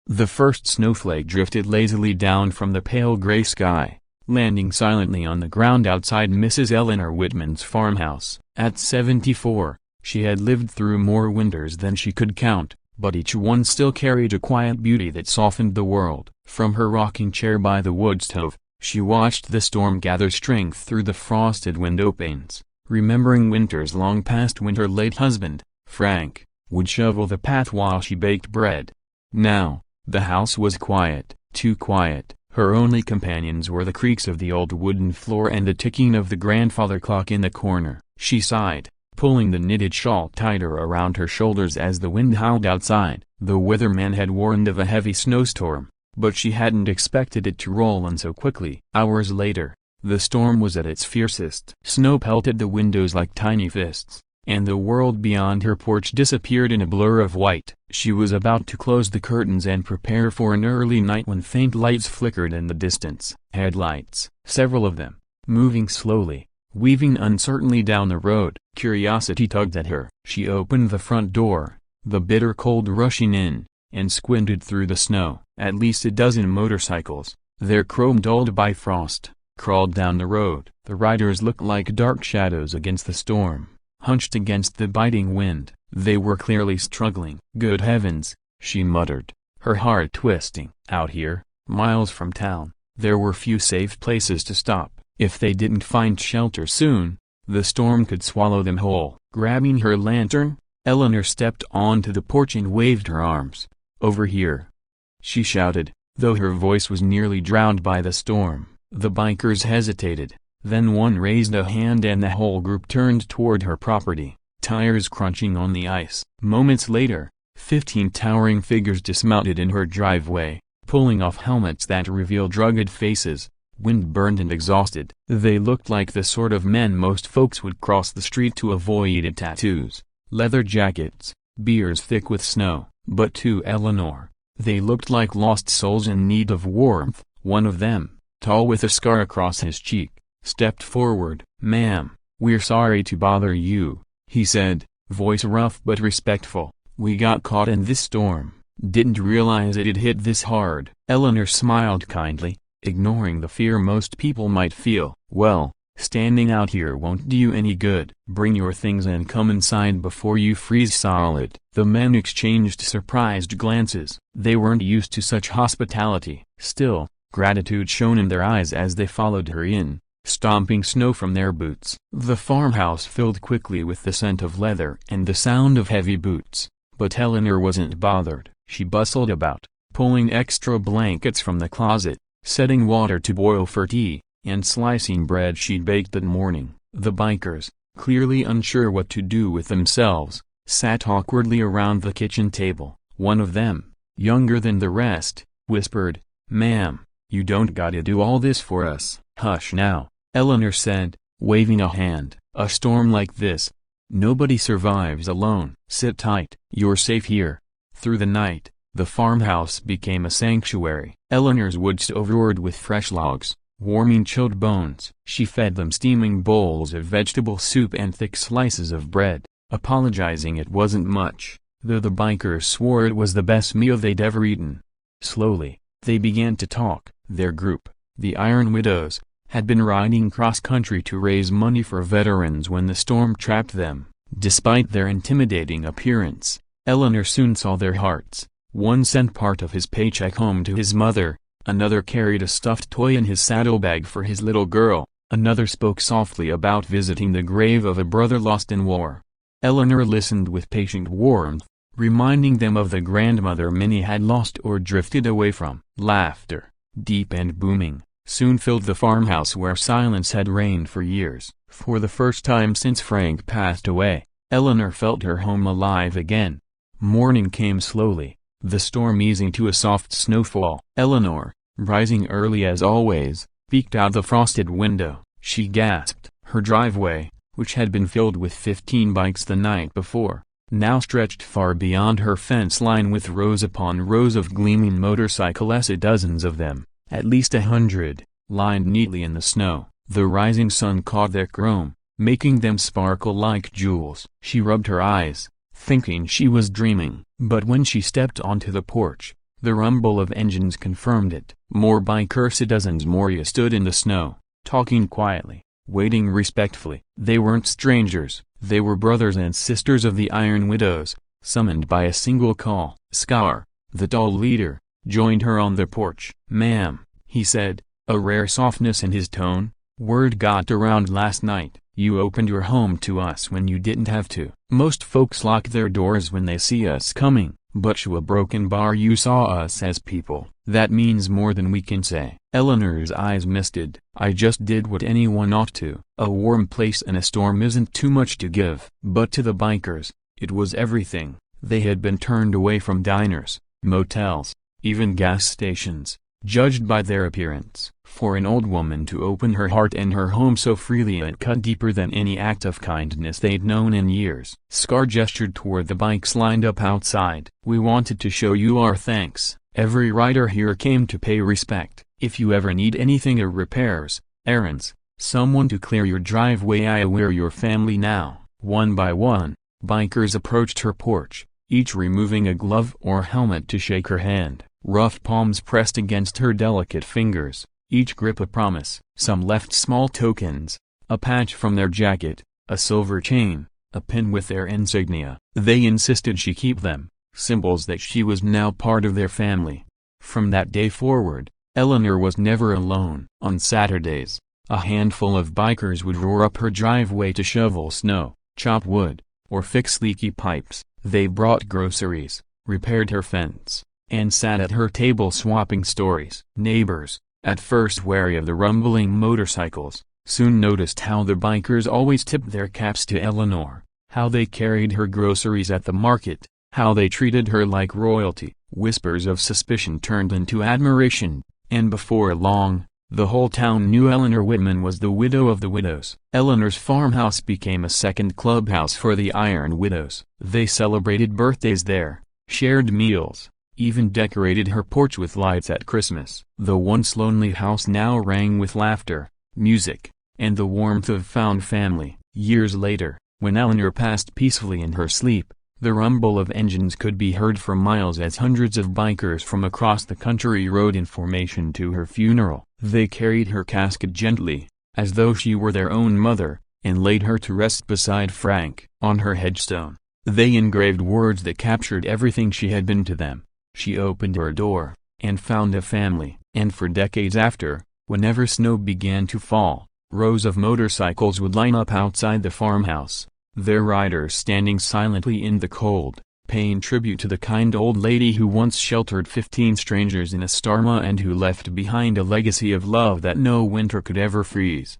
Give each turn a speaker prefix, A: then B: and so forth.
A: The first snowflake drifted lazily down from the pale gray sky, landing silently on the ground outside Mrs. Eleanor Whitman's farmhouse. At 74, she had lived through more winters than she could count, but each one still carried a quiet beauty that softened the world. From her rocking chair by the wood stove, she watched the storm gather strength through the frosted window panes, remembering winters long past when her late husband, Frank, would shovel the path while she baked bread. Now, the house was quiet, too quiet. Her only companions were the creaks of the old wooden floor and the ticking of the grandfather clock in the corner. She sighed, pulling the knitted shawl tighter around her shoulders as the wind howled outside. The weatherman had warned of a heavy snowstorm, but she hadn't expected it to roll in so quickly. Hours later, the storm was at its fiercest. Snow pelted the windows like tiny fists, and the world beyond her porch disappeared in a blur of white. She was about to close the curtains and prepare for an early night when faint lights flickered in the distance. Headlights, several of them, moving slowly, weaving uncertainly down the road. Curiosity tugged at her. She opened the front door, the bitter cold rushing in, and squinted through the snow. At least a dozen motorcycles, their chrome dulled by frost, crawled down the road. The riders looked like dark shadows against the storm, hunched against the biting wind. They were clearly struggling. Good heavens, she muttered, her heart twisting. Out here, miles from town, there were few safe places to stop. If they didn't find shelter soon, the storm could swallow them whole. Grabbing her lantern, Eleanor stepped onto the porch and waved her arms. "Over here!" she shouted, though her voice was nearly drowned by the storm. The bikers hesitated, then one raised a hand and the whole group turned toward her property, tires crunching on the ice. Moments later, 15 towering figures dismounted in her driveway, pulling off helmets that revealed rugged faces, wind-burned and exhausted. They looked like the sort of men most folks would cross the street to avoid. Tattoos, leather jackets, beards thick with snow. But to Eleanor, they looked like lost souls in need of warmth. One of them, tall with a scar across his cheek, stepped forward. "Ma'am, we're sorry to bother you," he said, voice rough but respectful. "We got caught in this storm, didn't realize it'd hit this hard." Eleanor smiled kindly, ignoring the fear most people might feel. "Well, standing out here won't do you any good. Bring your things and come inside before you freeze solid." The men exchanged surprised glances. They weren't used to such hospitality. Still, gratitude shone in their eyes as they followed her in, stomping snow from their boots. The farmhouse filled quickly with the scent of leather and the sound of heavy boots, but Eleanor wasn't bothered. She bustled about, pulling extra blankets from the closet, setting water to boil for tea, and slicing bread she'd baked that morning. The bikers, clearly unsure what to do with themselves, sat awkwardly around the kitchen table. One of them, younger than the rest, whispered, "Ma'am, you don't gotta do all this for us." "Hush now," Eleanor said, waving a hand. "A storm like this, nobody survives alone. Sit tight. You're safe here." Through the night, the farmhouse became a sanctuary. Eleanor's wood stove roared with fresh logs, warming chilled bones. She fed them steaming bowls of vegetable soup and thick slices of bread, apologizing it wasn't much, though the bikers swore it was the best meal they'd ever eaten. Slowly, they began to talk. Their group, the Iron Widows, had been riding cross-country to raise money for veterans when the storm trapped them. Despite their intimidating appearance, Eleanor soon saw their hearts. One sent part of his paycheck home to his mother, another carried a stuffed toy in his saddlebag for his little girl, another spoke softly about visiting the grave of a brother lost in war. Eleanor listened with patient warmth, reminding them of the grandmother many had lost or drifted away from. Laughter, deep and booming, soon filled the farmhouse where silence had reigned for years. For the first time since Frank passed away, Eleanor felt her home alive again. Morning came slowly, the storm easing to a soft snowfall. Eleanor, rising early as always, peeked out the frosted window. She gasped. Her driveway, which had been filled with 15 bikes the night before, now stretched far beyond her fence line with rows upon rows of gleaming motorcycles, dozens of them, at least 100, lined neatly in the snow. The rising sun caught their chrome, making them sparkle like jewels. She rubbed her eyes, thinking she was dreaming. But when she stepped onto the porch, The rumble of engines confirmed it. More bikers, dozens more, stood in the snow, talking quietly, waiting respectfully. They weren't strangers, they were brothers and sisters of the Iron Widows, summoned by a single call. Scar, the tall leader, joined her on the porch. "Ma'am," he said, a rare softness in his tone, "word got around last night. You opened your home to us when you didn't have to. Most folks lock their doors when they see us coming, but through a broken bar you saw us as people. That means more than we can say." Eleanor's eyes misted. "I just did what anyone ought to." A warm place in a storm isn't too much to give. But to the bikers, it was everything. They had been turned away from diners, motels, even gas stations, judged by their appearance. For an old woman to open her heart and her home so freely, it cut deeper than any act of kindness they'd known in years. Scar gestured toward the bikes lined up outside. "We wanted to show you our thanks. Every rider here came to pay respect. If you ever need anything, repairs, errands, someone to clear your driveway, we're your family now." One by one, bikers approached her porch, each removing a glove or helmet to shake her hand. Rough palms pressed against her delicate fingers, each grip a promise. Some left small tokens, a patch from their jacket, a silver chain, a pin with their insignia. They insisted she keep them, symbols that she was now part of their family. From that day forward, Eleanor was never alone. On Saturdays, a handful of bikers would roar up her driveway to shovel snow, chop wood, or fix leaky pipes. They brought groceries, repaired her fence, and sat at her table swapping stories. Neighbors, at first wary of the rumbling motorcycles, soon noticed how the bikers always tipped their caps to Eleanor, how they carried her groceries at the market, how they treated her like royalty. Whispers of suspicion turned into admiration, and before long, the whole town knew Eleanor Whitman was the widow of the widows. Eleanor's farmhouse became a second clubhouse for the Iron Widows. They celebrated birthdays there, shared meals, even decorated her porch with lights at Christmas. The once lonely house now rang with laughter, music, and the warmth of found family. Years later, when Eleanor passed peacefully in her sleep, the rumble of engines could be heard for miles as hundreds of bikers from across the country rode in formation to her funeral. They carried her casket gently, as though she were their own mother, and laid her to rest beside Frank. On her headstone, they engraved words that captured everything she had been to them. She opened her door, and found a family. And for decades after, whenever snow began to fall, rows of motorcycles would line up outside the farmhouse, their riders standing silently in the cold, paying tribute to the kind old lady who once sheltered 15 strangers in a storm and who left behind a legacy of love that no winter could ever freeze.